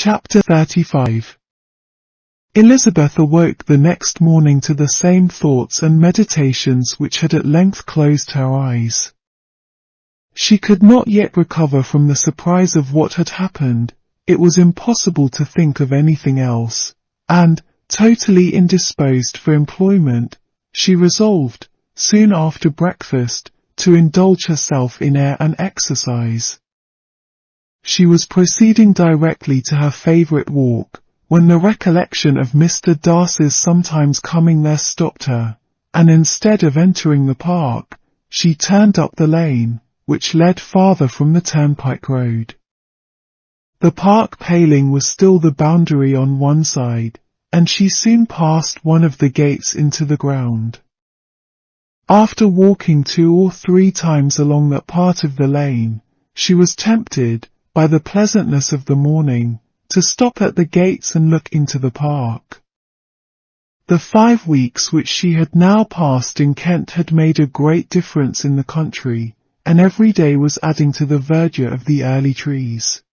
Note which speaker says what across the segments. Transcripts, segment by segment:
Speaker 1: Chapter 35. Elizabeth awoke the next morning to the same thoughts and meditations which had at length closed her eyes. She could not yet recover from the surprise of what had happened. It was impossible to think of anything else, and, totally indisposed for employment, she resolved, soon after breakfast, to indulge herself in air and exercise. She was proceeding directly to her favourite walk, when the recollection of Mr. Darcy's sometimes coming there stopped her, and instead of entering the park, she turned up the lane, which led farther from the turnpike road. The park paling was still the boundary on one side, and she soon passed one of the gates into the ground. After walking 2 or 3 times along that part of the lane, she was tempted, by the pleasantness of the morning, to stop at the gates and look into the park. The 5 weeks which she had now passed in Kent had made a great difference in the country, and every day was adding to the verdure of the early trees.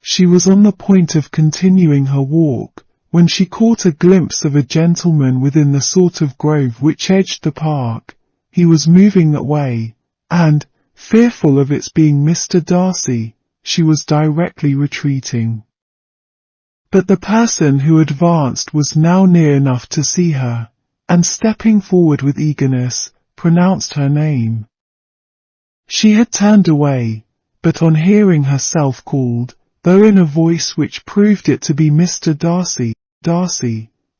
Speaker 1: She was on the point of continuing her walk, when she caught a glimpse of a gentleman within the sort of grove which edged the park. He was moving that way, and, fearful of its being Mr. Darcy, she was directly retreating. But the person who advanced was now near enough to see her, and stepping forward with eagerness, pronounced her name. She had turned away, but on hearing herself called, though in a voice which proved it to be Mr. Darcy,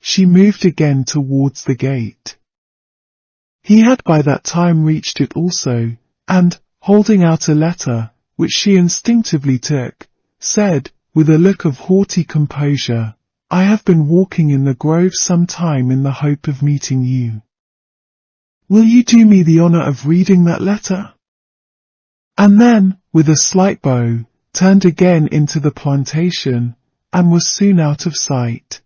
Speaker 1: she moved again towards the gate. He had by that time reached it also, and, holding out a letter, which she instinctively took, said, with a look of haughty composure, "I have been walking in the grove some time in the hope of meeting you. Will you do me the honour of reading that letter?" And then, with a slight bow, turned again into the plantation, and was soon out of sight.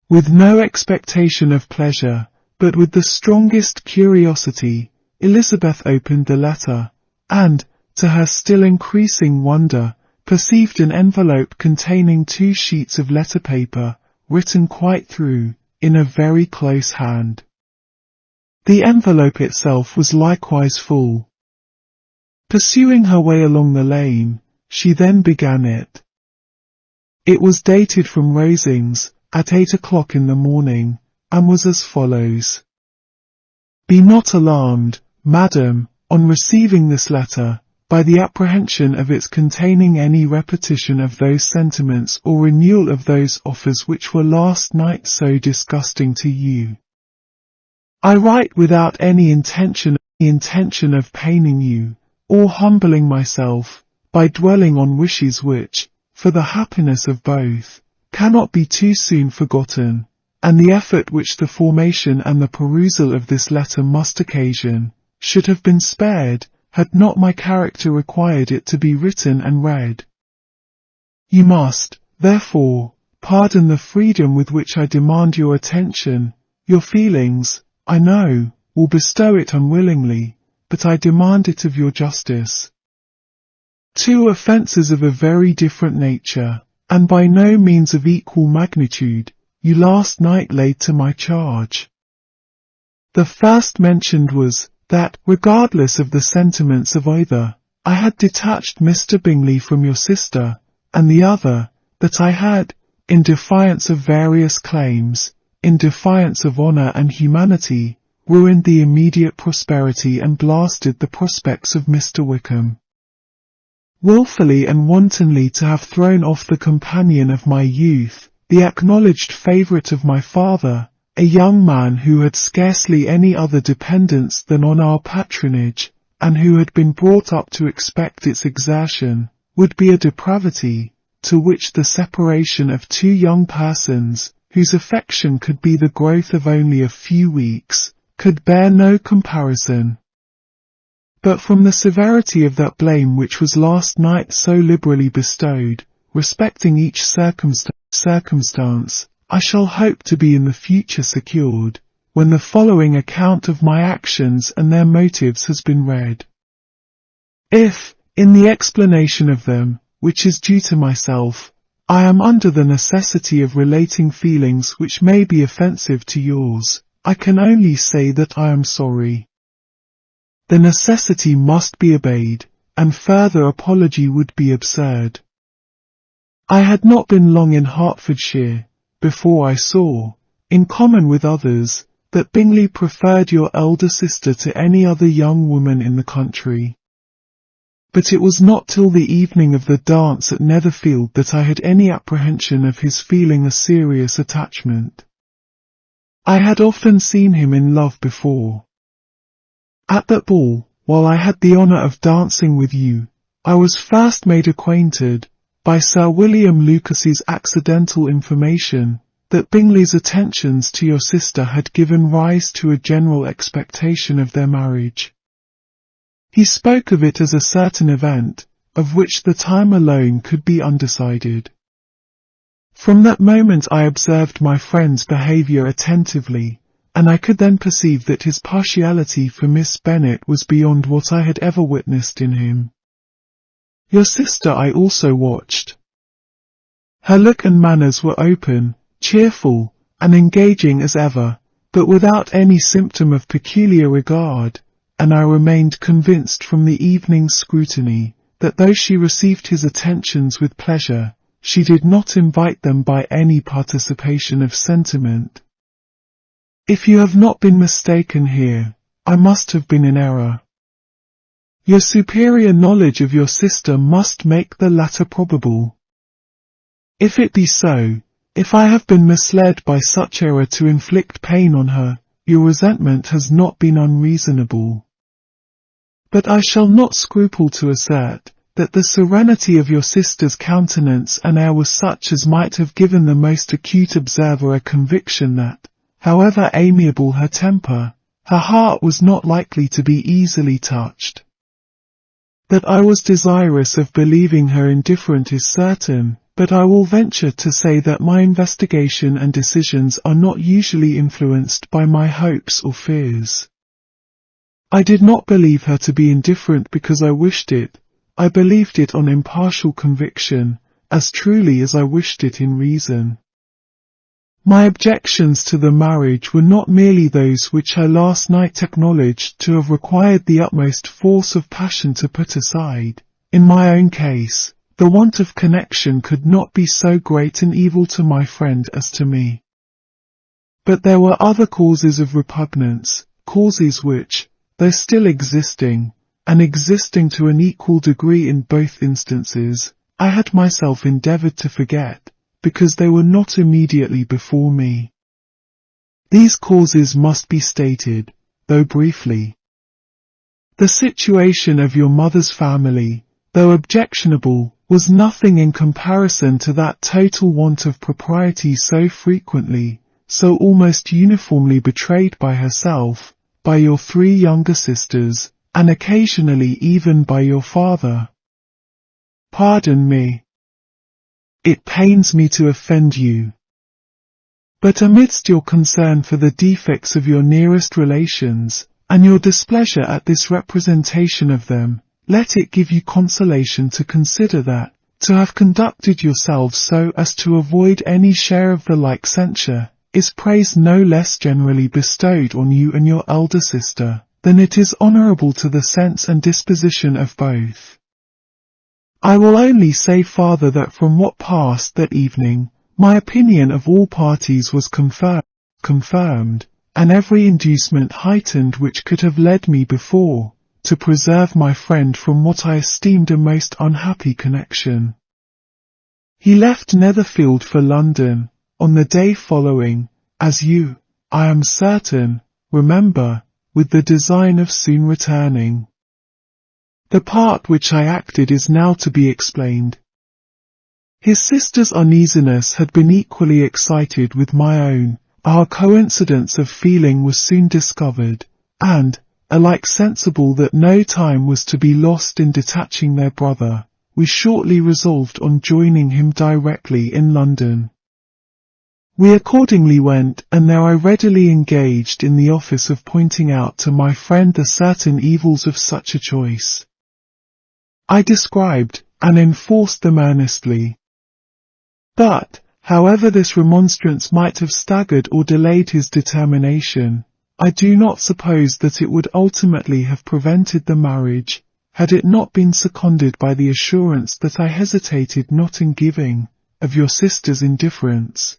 Speaker 1: With no expectation of pleasure, but with the strongest curiosity, Elizabeth opened the letter, and, to her still increasing wonder, perceived an envelope containing 2 sheets of letter paper, written quite through, in a very close hand. The envelope itself was likewise full. Pursuing her way along the lane, she then began it. It was dated from Rosings, at 8 o'clock in the morning, and was as follows. "Be not alarmed, madam, on receiving this letter, by the apprehension of its containing any repetition of those sentiments or renewal of those offers which were last night so disgusting to you. I write without any intention of paining you, or humbling myself, by dwelling on wishes which, for the happiness of both, cannot be too soon forgotten, and the effort which the formation and the perusal of this letter must occasion, should have been spared, had not my character required it to be written and read. You must, therefore, pardon the freedom with which I demand your attention. Your feelings, I know, will bestow it unwillingly, but I demand it of your justice. 2 offences of a very different nature, and by no means of equal magnitude, you last night laid to my charge. The first mentioned was, that, regardless of the sentiments of either, I had detached Mr. Bingley from your sister, and the other, that I had, in defiance of various claims, in defiance of honour and humanity, ruined the immediate prosperity and blasted the prospects of Mr. Wickham. Wilfully and wantonly to have thrown off the companion of my youth, the acknowledged favourite of my father, a young man who had scarcely any other dependence than on our patronage, and who had been brought up to expect its exertion, would be a depravity, to which the separation of 2 young persons, whose affection could be the growth of only a few weeks, could bear no comparison. But from the severity of that blame which was last night so liberally bestowed, respecting each circumstance, I shall hope to be in the future secured, when the following account of my actions and their motives has been read. If, in the explanation of them, which is due to myself, I am under the necessity of relating feelings which may be offensive to yours. I can only say that I am sorry. The necessity must be obeyed, and further apology would be absurd. I had not been long in Hertfordshire before I saw, in common with others, that Bingley preferred your elder sister to any other young woman in the country. But it was not till the evening of the dance at Netherfield that I had any apprehension of his feeling a serious attachment. I had often seen him in love before. At that ball, while I had the honour of dancing with you, I was first made acquainted, by Sir William Lucas's accidental information, that Bingley's attentions to your sister had given rise to a general expectation of their marriage. He spoke of it as a certain event, of which the time alone could be undecided. From that moment I observed my friend's behaviour attentively, and I could then perceive that his partiality for Miss Bennet was beyond what I had ever witnessed in him. Your sister I also watched. Her look and manners were open, cheerful, and engaging as ever, but without any symptom of peculiar regard, and I remained convinced from the evening's scrutiny, that though she received his attentions with pleasure, she did not invite them by any participation of sentiment. If you have not been mistaken here, I must have been in error. Your superior knowledge of your sister must make the latter probable. If it be so, if I have been misled by such error to inflict pain on her, your resentment has not been unreasonable. But I shall not scruple to assert, that the serenity of your sister's countenance and air was such as might have given the most acute observer a conviction that, however amiable her temper, her heart was not likely to be easily touched. That I was desirous of believing her indifferent is certain, but I will venture to say that my investigation and decisions are not usually influenced by my hopes or fears. I did not believe her to be indifferent because I wished it. I believed it on impartial conviction, as truly as I wished it in reason. My objections to the marriage were not merely those which I last night acknowledged to have required the utmost force of passion to put aside. In my own case, the want of connection could not be so great an evil to my friend as to me. But there were other causes of repugnance, causes which, though still existing, and existing to an equal degree in both instances, I had myself endeavoured to forget, because they were not immediately before me. These causes must be stated, though briefly. The situation of your mother's family, though objectionable, was nothing in comparison to that total want of propriety so frequently, so almost uniformly betrayed by herself, by your 3 younger sisters, and occasionally even by your father. Pardon me. It pains me to offend you. But amidst your concern for the defects of your nearest relations, and your displeasure at this representation of them, let it give you consolation to consider that, to have conducted yourselves so as to avoid any share of the like censure, is praise no less generally bestowed on you and your elder sister, than it is honourable to the sense and disposition of both. I will only say farther that from what passed that evening, my opinion of all parties was confirmed, and every inducement heightened which could have led me before, to preserve my friend from what I esteemed a most unhappy connection. He left Netherfield for London, on the day following, as you, I am certain, remember, with the design of soon returning. The part which I acted is now to be explained. His sister's uneasiness had been equally excited with my own. Our coincidence of feeling was soon discovered, and, alike sensible that no time was to be lost in detaching their brother, we shortly resolved on joining him directly in London. We accordingly went, and there I readily engaged in the office of pointing out to my friend the certain evils of such a choice. I described, and enforced them earnestly. But, however this remonstrance might have staggered or delayed his determination, I do not suppose that it would ultimately have prevented the marriage, had it not been seconded by the assurance that I hesitated not in giving, of your sister's indifference.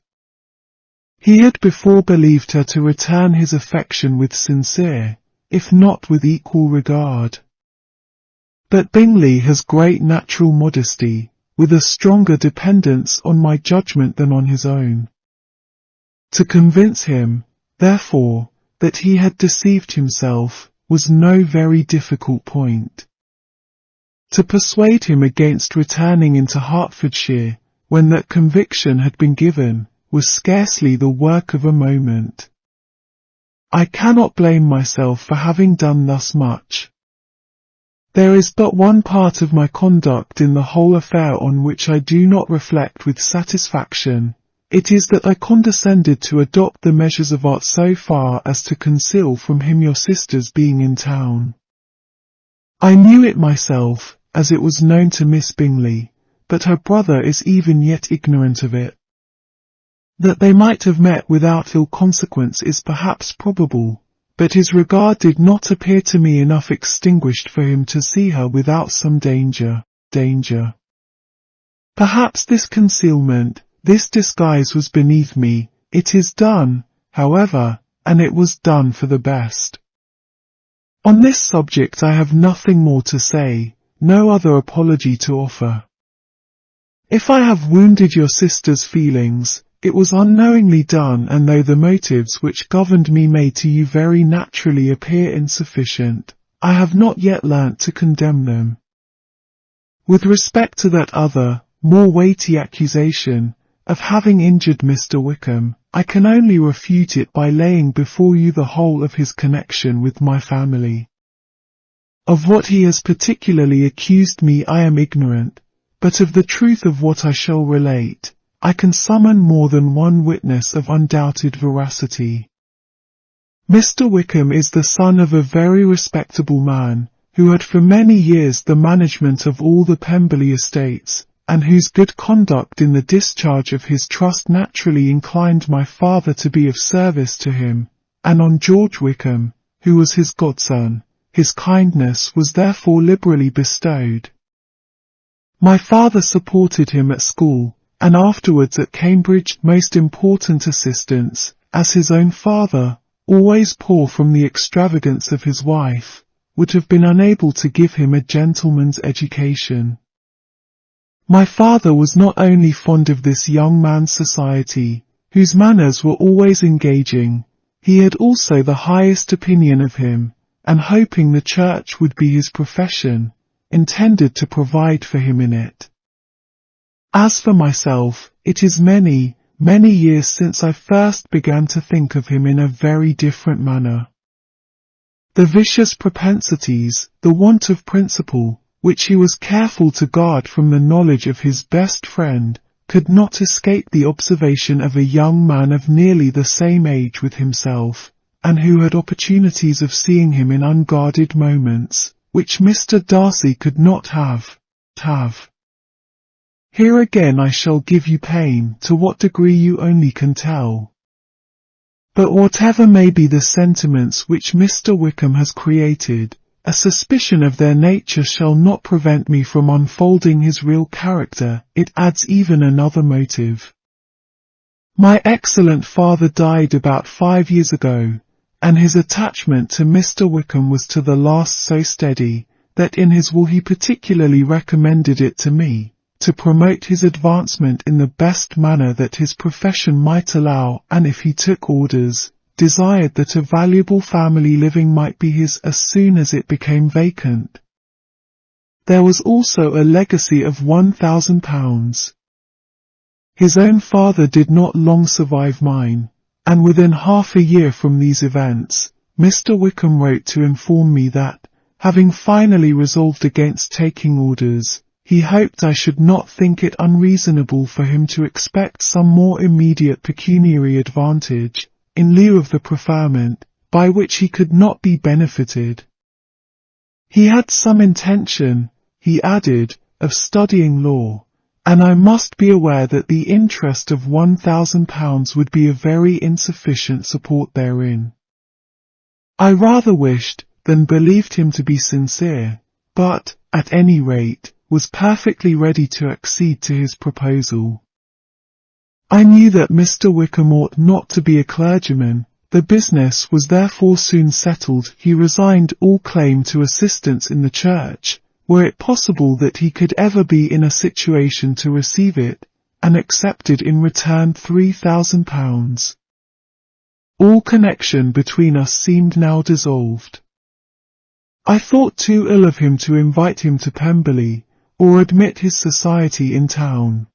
Speaker 1: He had before believed her to return his affection with sincere, if not with equal regard. But Bingley has great natural modesty, with a stronger dependence on my judgment than on his own. To convince him, therefore, that he had deceived himself, was no very difficult point. To persuade him against returning into Hertfordshire, when that conviction had been given, was scarcely the work of a moment. I cannot blame myself for having done thus much. There is but one part of my conduct in the whole affair on which I do not reflect with satisfaction. It is that I condescended to adopt the measures of art so far as to conceal from him your sister's being in town. I knew it myself, as it was known to Miss Bingley, but her brother is even yet ignorant of it. That they might have met without ill consequence is perhaps probable, but his regard did not appear to me enough extinguished for him to see her without some danger. Perhaps this concealment, this disguise was beneath me. It is done, however, and it was done for the best. On this subject I have nothing more to say, no other apology to offer. If I have wounded your sister's feelings, it was unknowingly done, and though the motives which governed me may to you very naturally appear insufficient, I have not yet learnt to condemn them. With respect to that other, more weighty accusation, of having injured Mr. Wickham, I can only refute it by laying before you the whole of his connection with my family. Of what he has particularly accused me I am ignorant, but of the truth of what I shall relate, I can summon more than one witness of undoubted veracity. Mr. Wickham is the son of a very respectable man, who had for many years the management of all the Pemberley estates, and whose good conduct in the discharge of his trust naturally inclined my father to be of service to him, and on George Wickham, who was his godson, his kindness was therefore liberally bestowed. My father supported him at school, and afterwards at Cambridge, most important assistance, as his own father, always poor from the extravagance of his wife, would have been unable to give him a gentleman's education. My father was not only fond of this young man's society, whose manners were always engaging, he had also the highest opinion of him, and hoping the church would be his profession, intended to provide for him in it. As for myself, it is many, many years since I first began to think of him in a very different manner. The vicious propensities, the want of principle, which he was careful to guard from the knowledge of his best friend, could not escape the observation of a young man of nearly the same age with himself, and who had opportunities of seeing him in unguarded moments, which Mr. Darcy could not have. Here again I shall give you pain, to what degree you only can tell. But whatever may be the sentiments which Mr. Wickham has created, a suspicion of their nature shall not prevent me from unfolding his real character. It adds even another motive. My excellent father died about 5 years ago, and his attachment to Mr. Wickham was to the last so steady, that in his will he particularly recommended it to me, to promote his advancement in the best manner that his profession might allow, and if he took orders, desired that a valuable family living might be his as soon as it became vacant. There was also a legacy of £1,000. His own father did not long survive mine, and within half a year from these events, Mr. Wickham wrote to inform me that, having finally resolved against taking orders, he hoped I should not think it unreasonable for him to expect some more immediate pecuniary advantage, in lieu of the preferment, by which he could not be benefited. He had some intention, he added, of studying law, and I must be aware that the interest of £1,000 would be a very insufficient support therein. I rather wished than believed him to be sincere, but, at any rate, was perfectly ready to accede to his proposal. I knew that Mr. Wickham ought not to be a clergyman. The business was therefore soon settled. He resigned all claim to assistance in the church, were it possible that he could ever be in a situation to receive it, and accepted in return £3,000. All connection between us seemed now dissolved. I thought too ill of him to invite him to Pemberley, or admit his society in town.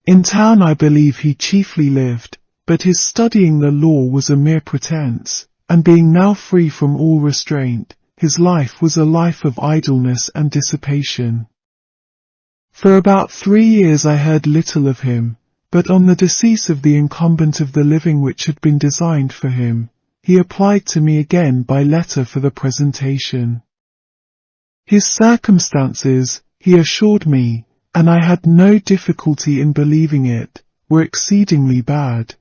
Speaker 1: In town I believe he chiefly lived, but his studying the law was a mere pretence, and being now free from all restraint, his life was a life of idleness and dissipation. For about 3 years I heard little of him, but on the decease of the incumbent of the living which had been designed for him, he applied to me again by letter for the presentation. His circumstances, he assured me, and I had no difficulty in believing it, were exceedingly bad.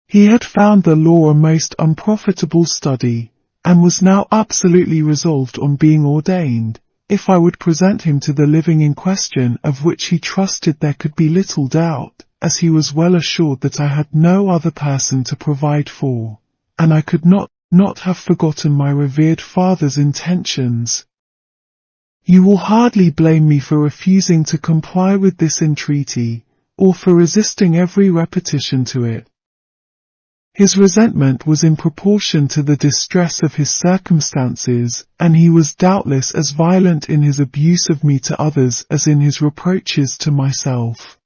Speaker 1: He had found the law a most unprofitable study, and was now absolutely resolved on being ordained, if I would present him to the living in question, of which he trusted there could be little doubt, as he was well assured that I had no other person to provide for, and I could not have forgotten my revered father's intentions. You will hardly blame me for refusing to comply with this entreaty, or for resisting every repetition to it. His resentment was in proportion to the distress of his circumstances, and he was doubtless as violent in his abuse of me to others as in his reproaches to myself.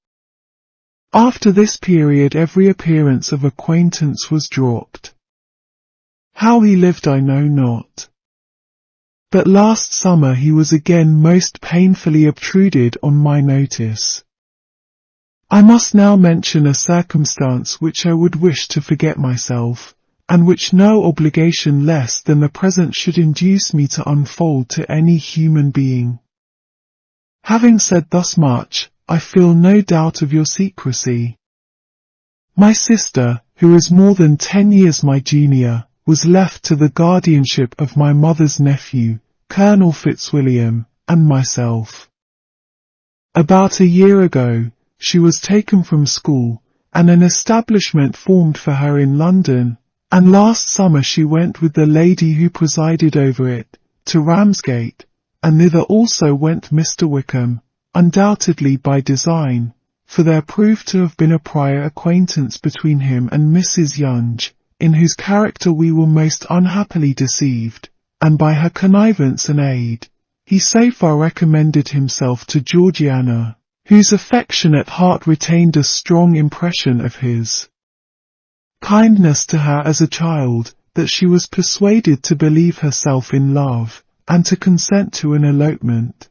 Speaker 1: After this period every appearance of acquaintance was dropped. How he lived I know not. But last summer he was again most painfully obtruded on my notice. I must now mention a circumstance which I would wish to forget myself, and which no obligation less than the present should induce me to unfold to any human being. Having said thus much, I feel no doubt of your secrecy. My sister, who is more than 10 years my junior, was left to the guardianship of my mother's nephew, Colonel Fitzwilliam, and myself. About a year ago, she was taken from school, and an establishment formed for her in London, and last summer she went with the lady who presided over it, to Ramsgate, and thither also went Mr. Wickham, undoubtedly by design, for there proved to have been a prior acquaintance between him and Mrs. Yonge, in whose character we were most unhappily deceived, and by her connivance and aid, he so far recommended himself to Georgiana, whose affectionate heart retained a strong impression of his kindness to her as a child, that she was persuaded to believe herself in love, and to consent to an elopement.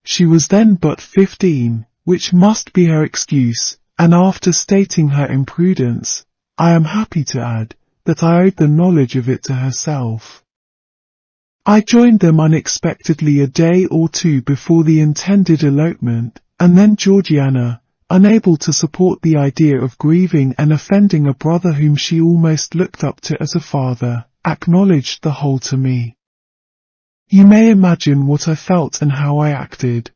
Speaker 1: She was then but 15, which must be her excuse, and after stating her imprudence, I am happy to add, that I owed the knowledge of it to herself. I joined them unexpectedly a day or two before the intended elopement, and then Georgiana, unable to support the idea of grieving and offending a brother whom she almost looked up to as a father, acknowledged the whole to me. You may imagine what I felt and how I acted.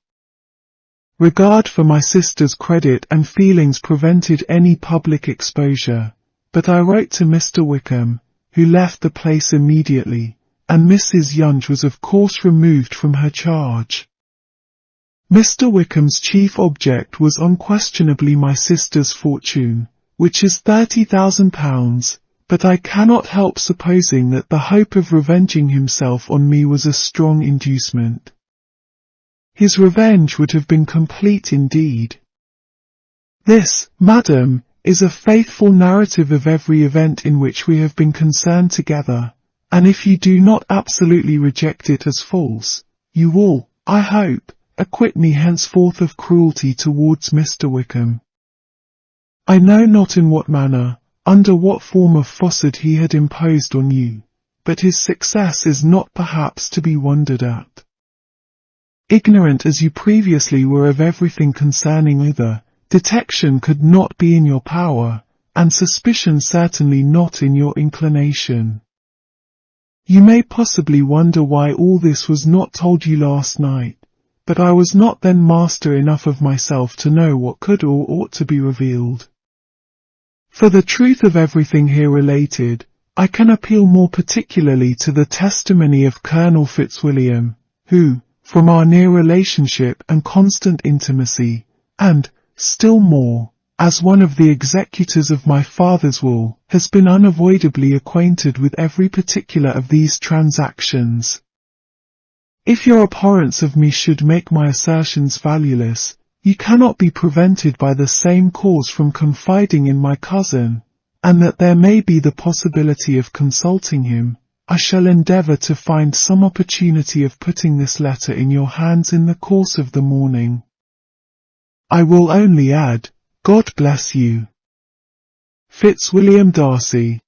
Speaker 1: Regard for my sister's credit and feelings prevented any public exposure, but I wrote to Mr. Wickham, who left the place immediately, and Mrs. Yonge was of course removed from her charge. Mr. Wickham's chief object was unquestionably my sister's fortune, which is £30,000, but I cannot help supposing that the hope of revenging himself on me was a strong inducement. His revenge would have been complete indeed. This, madam, is a faithful narrative of every event in which we have been concerned together, and if you do not absolutely reject it as false, you will, I hope, acquit me henceforth of cruelty towards Mr. Wickham. I know not in what manner, under what form of falsehood he had imposed on you, but his success is not perhaps to be wondered at. Ignorant as you previously were of everything concerning either, detection could not be in your power, and suspicion certainly not in your inclination. You may possibly wonder why all this was not told you last night, but I was not then master enough of myself to know what could or ought to be revealed. For the truth of everything here related, I can appeal more particularly to the testimony of Colonel Fitzwilliam, who, from our near relationship and constant intimacy, and, still more, as one of the executors of my father's will, has been unavoidably acquainted with every particular of these transactions. If your abhorrence of me should make my assertions valueless, you cannot be prevented by the same cause from confiding in my cousin, and that there may be the possibility of consulting him, I shall endeavour to find some opportunity of putting this letter in your hands in the course of the morning. I will only add, God bless you. Fitzwilliam Darcy.